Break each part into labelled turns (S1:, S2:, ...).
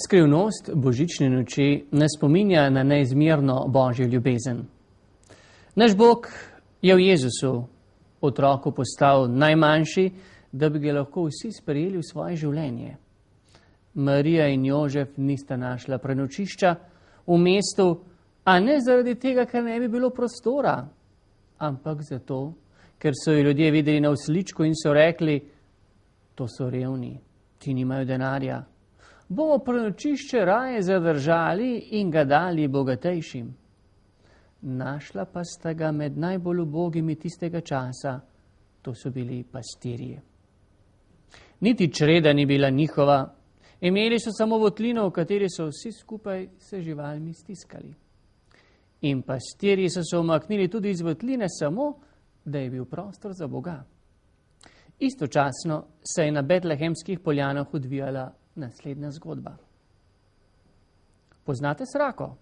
S1: Skrivnost božične noči nas spominja na neizmerno božjo ljubezen. Naš Bog je v Jezusu, otroku, postal najmanjši, da bi ga lahko vsi sprejeli v svoje življenje. Marija in Jožef nista našla prenočišča v mestu, a ne zaradi tega, ker ne bi bilo prostora, ampak zato, ker so jo ljudje videli na osličku in so rekli, to so revni, ti nimajo denarja. Bomo prenočišče raje zadržali in ga dali bogatejšim. Našla pa sta ga med najbolj ubogimi tistega časa, to so bili pastirji. Niti čreda ni bila njihova, imeli so samo votlino, v kateri so vsi skupaj se živalmi stiskali. In pastirji so se umaknili tudi iz votline samo, da je bil prostor za Boga. Istočasno se je na betlehemskih poljanah odvijala naslednja zgodba. Poznate srako?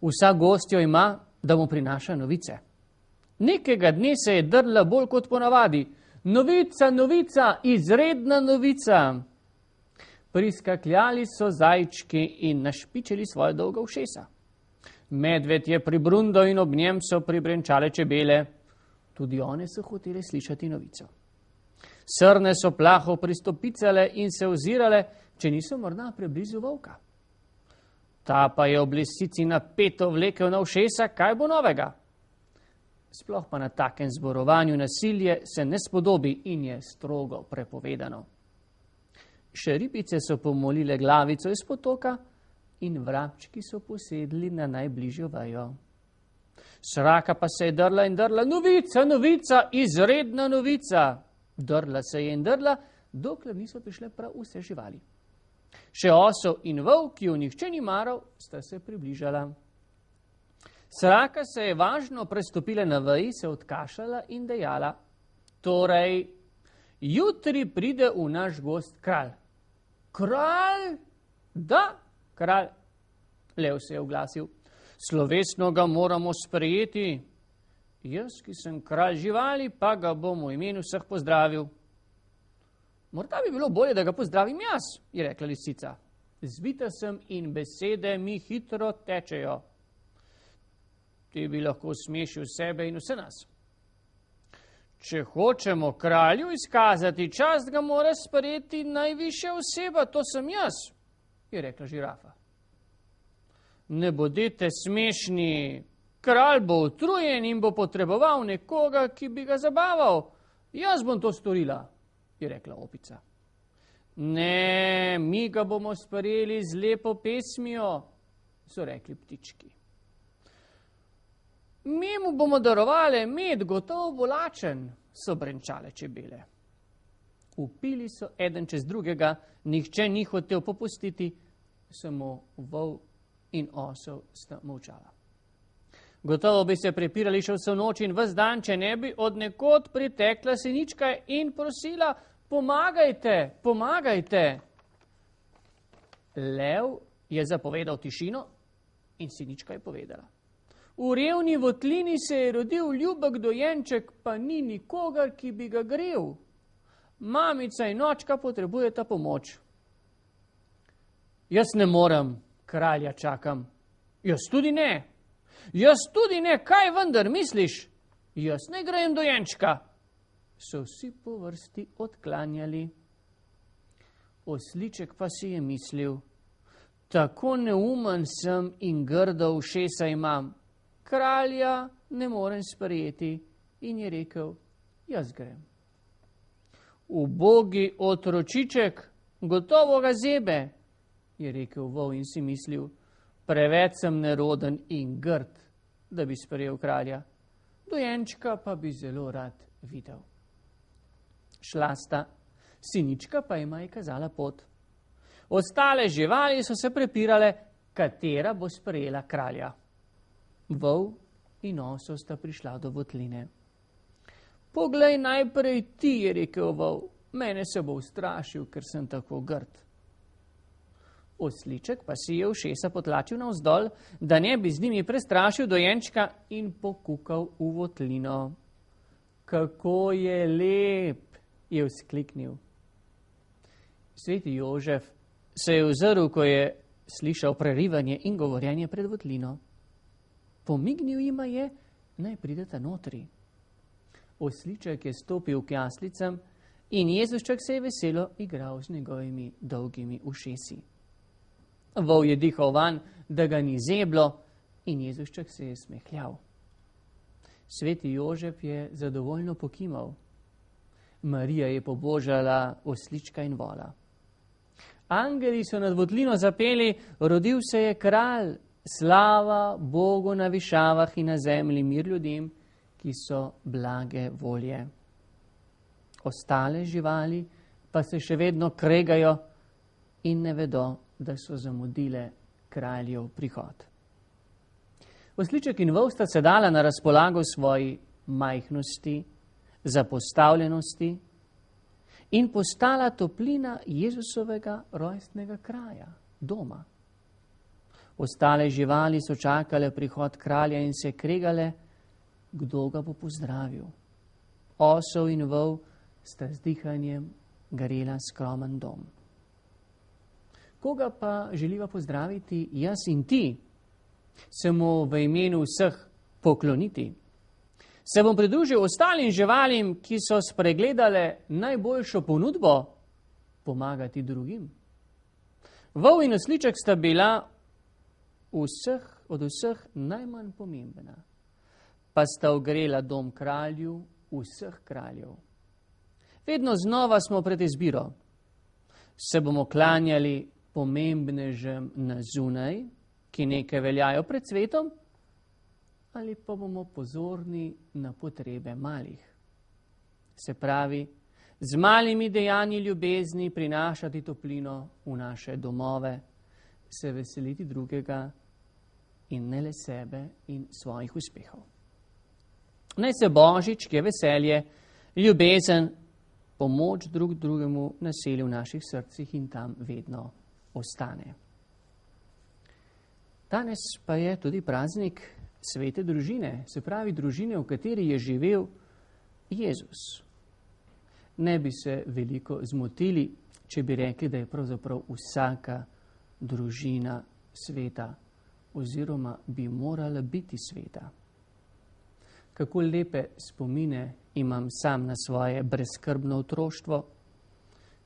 S1: Vsa gost jo ima, da mu prinaša novice. Nekega dne se je drla bolj kot ponavadi. Novica, novica, izredna novica. Priskakljali so zajčki in našpičili svoje dolga ušesa. Medved je pribrundal in ob njem so pribrenčale čebele. Tudi one so hotele slišati novico. Srne so plaho pristopicale in se ozirale, če niso morda preblizu volka. Ta pa je ob lisici napeto vlekel na ušesa, kaj bo novega. Sploh pa na takem zborovanju nasilje se ne spodobi in je strogo prepovedano. Še ribice so pomolile glavico iz potoka in vrabčki so posedli na najbližjo vejo. Sraka pa se je drla in drla, novica, novica, izredna novica. Drla se je in drla, dokler niso prišle prav vse živali. Še osel in volk, ki jo nihče ni maral, sta se približala. Sraka se je važno prestopila na veji, se odkašljala in dejala, torej, jutri pride v naš gost kralj. Kralj? Da, kralj, lev se je oglasil. Slovesno ga moramo sprejeti. Jaz, ki sem kralj živali, pa ga bom v imenu vseh pozdravil. Morda bi bilo bolje, da ga pozdravim jaz, je rekla lisica. Zvita sem in besede mi hitro tečejo. Ti bi lahko smešil sebe in vse nas. Če hočemo kralju izkazati čast, ga mora sprejeti najvišja oseba, to sem jaz, je rekla žirafa. Ne bodite smešni, kralj bo utrujen in bo potreboval nekoga, ki bi ga zabaval. Jaz bom to storila, je rekla opica. Ne, mi ga bomo sprejeli z lepo pesmijo, so rekli ptički. Mi mu bomo darovali med, gotovo bo lačen, so brenčale čebele. Upili so eden čez drugega, nihče ni hotel popustiti, samo vol in osel sta molčala. Gotovo bi se prepirali še vso noč in ves dan, če ne bi od nekod pritekla sinička in prosila, pomagajte, pomagajte. Lev je zapovedal tišino in sinička je povedala. V revni votlini se je rodil ljubek dojenček, pa ni nikogar, ki bi ga grel. Mamica in očka potrebujeta pomoč. Jaz ne morem, kralja čakam. Jaz tudi ne. Jaz tudi ne, kaj vendar misliš? Jaz ne grejem dojenčka. So vsi po vrsti odklanjali. Osliček pa si je mislil, tako neumen sem in grdo ušesa imam. Kralja ne morem sprejeti in je rekel, jaz grem. Ubogi otročiček, gotovo ga zebe, je rekel vol in si mislil, preveč sem neroden in grd, da bi sprejel kralja. Dojenčka pa bi zelo rad videl. Šla sta, sinička pa ima je kazala pot. Ostale živali so se prepirale, katera bo sprejela kralja. Vol in osel sta prišla do votline. Poglej najprej ti, je rekel vol, mene se bo ustrašil, ker sem tako grd. Osliček pa si je ušesa potlačil navzdol, da ne bi z njimi prestrašil dojenčka in pokukal v votlino. Kako je lep, je vzkliknil. Sveti Jožef se je ozrl, ko je slišal prerivanje in govorjenje pred votlino. Pomignil jima je, naj prideta notri. Osliček je stopil k jaslicam in Jezušček se je veselo igral z njegovimi dolgimi ušesi. Vol je dihal van, da ga ni zeblo, in Jezušček se je smehljal. Sveti Jožef je zadovoljno pokimal. Marija je pobožala oslička in vola. Angeli so nad votlino zapeli, rodil se je kralj, slava Bogu na višavah in na zemlji mir ljudem, ki so blage volje. Ostale živali pa se še vedno kregajo in ne vedo, da so zamudile kraljev prihod. Osliček in vol sta se dala na razpolago svoji majhnosti, zapostavljenosti in postala toplina Jezusovega rojstnega kraja, doma. Ostale živali so čakale prihod kralja in se kregale, kdo ga bo pozdravil. Osel in vol sta z dihanjem garela skromen dom. Koga pa želiva pozdraviti jaz in ti? Se mu v imenu vseh pokloniti. Se bom pridružil ostalim živalim, ki so spregledale najboljšo ponudbo, pomagati drugim. Vol in osliček sta bila od vseh najmanj pomembna, pa sta ogrela dom kralju vseh kraljev. Vedno znova smo pred izbiro. Se bomo klanjali pomembnežem na zunaj, ki nekaj veljajo pred svetom, ali pa bomo pozorni na potrebe malih. Se pravi, z malimi dejanji ljubezni prinašati toplino v naše domove, se veseliti drugega in ne le sebe in svojih uspehov. Naj se Božič, ki je veselje, ljubezen, pomoč drug drugemu naseli v naših srcih in tam vedno ostane. Danes pa je tudi praznik svete družine, se pravi družine, v kateri je živel Jezus. Ne bi se veliko zmotili, če bi rekli, da je pravzaprav vsaka družina sveta, oziroma bi morala biti sveta. Kako lepe spomine imam sam na svoje brezskrbno otroštvo,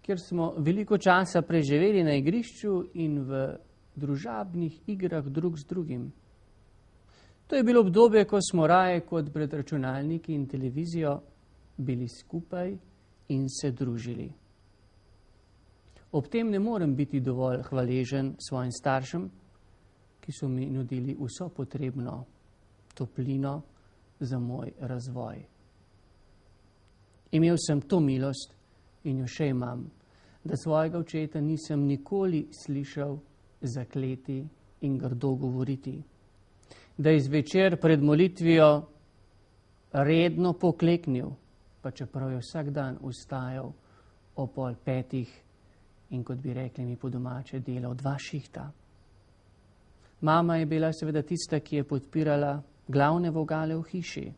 S1: kjer smo veliko časa preživeli na igrišču in v družabnih igrah drug z drugim. To je bilo obdobje, ko smo raje kot pred računalniki in televizijo bili skupaj in se družili. Ob tem ne morem biti dovolj hvaležen svojim staršem, ki so mi nudili vso potrebno toplino za moj razvoj. Imel sem to milost in jo še imam, da svojega očeta nisem nikoli slišal zakleti in grdo govoriti. Da je zvečer pred molitvijo redno pokleknil, pa čeprav je vsak dan vstajal o 4:30 in, kot bi rekli mi po domače, delal 2 šihta. Mama je bila seveda tista, ki je podpirala glavne vogale v hiši.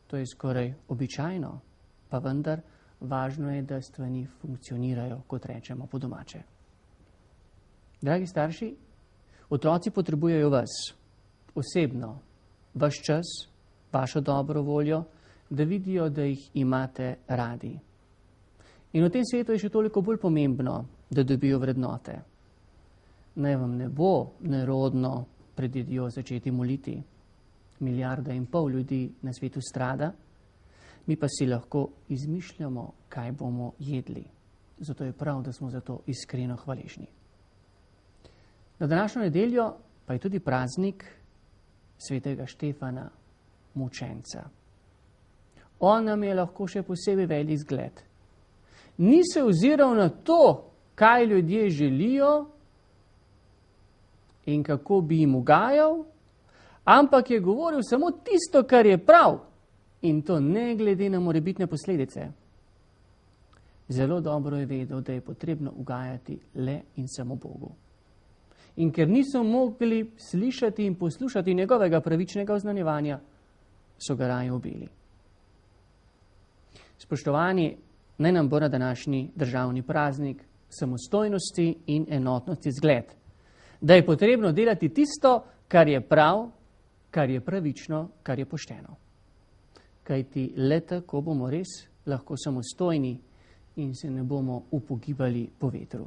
S1: To je skoraj običajno, pa vendar važno je, da stvari funkcionirajo, kot rečemo po domače. Dragi starši, otroci potrebujejo vas osebno, vaš čas, vašo dobro voljo, da vidijo, da jih imate radi. In v tem svetu je še toliko bolj pomembno, da dobijo vrednote. Naj vam ne bo nerodno pred jedjo začeti moliti. 1,5 milijarde ljudi na svetu strada, mi pa si lahko izmišljamo, kaj bomo jedli. Zato je prav, da smo za to iskreno hvaležni. Na današnjo nedeljo pa je tudi praznik svetega Štefana, mučenca. On nam je lahko še posebej velik zgled. Ni se oziral na to, kaj ljudje želijo in kako bi jim ugajal, ampak je govoril samo tisto, kar je prav, in to ne glede na morebitne posledice. Zelo dobro je vedel, da je potrebno ugajati le in samo Bogu. In ker niso mogli slišati in poslušati njegovega pravičnega oznanjevanja, so ga raje ubili. Spoštovani, naj nam bo na današnji državni praznik samostojnosti in enotnosti zgled. Da je potrebno delati tisto, kar je prav, kar je pravično, kar je pošteno. Kajti le tako bomo res lahko samostojni in se ne bomo upogibali po vetru.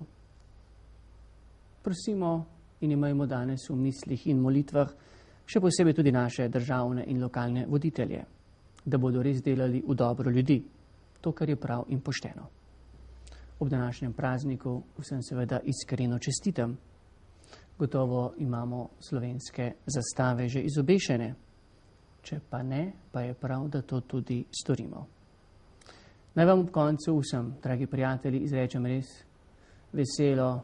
S1: Prosimo in imajmo danes v mislih in molitvah še posebej tudi naše državne in lokalne voditelje, da bodo res delali v dobro ljudi, to, kar je prav in pošteno. Ob današnjem prazniku vsem seveda iskreno čestitam. Gotovo imamo slovenske zastave že izobešene. Če pa ne, pa je prav, da to tudi storimo. Naj vam ob koncu vsem, dragi prijatelji, izrečem res veselo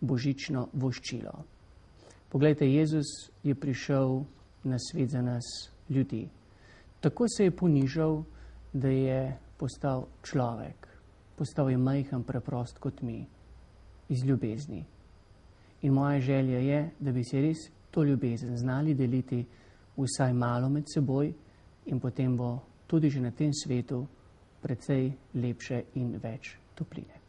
S1: božično voščilo. Poglejte, Jezus je prišel na svet za nas ljudi. Tako se je ponižal, da je postal človek. Postal je majhen, preprost kot mi, iz ljubezni. In moja želja je, da bi si res to ljubezen znali deliti vsaj malo med seboj in potem bo tudi že na tem svetu precej lepše in več topline.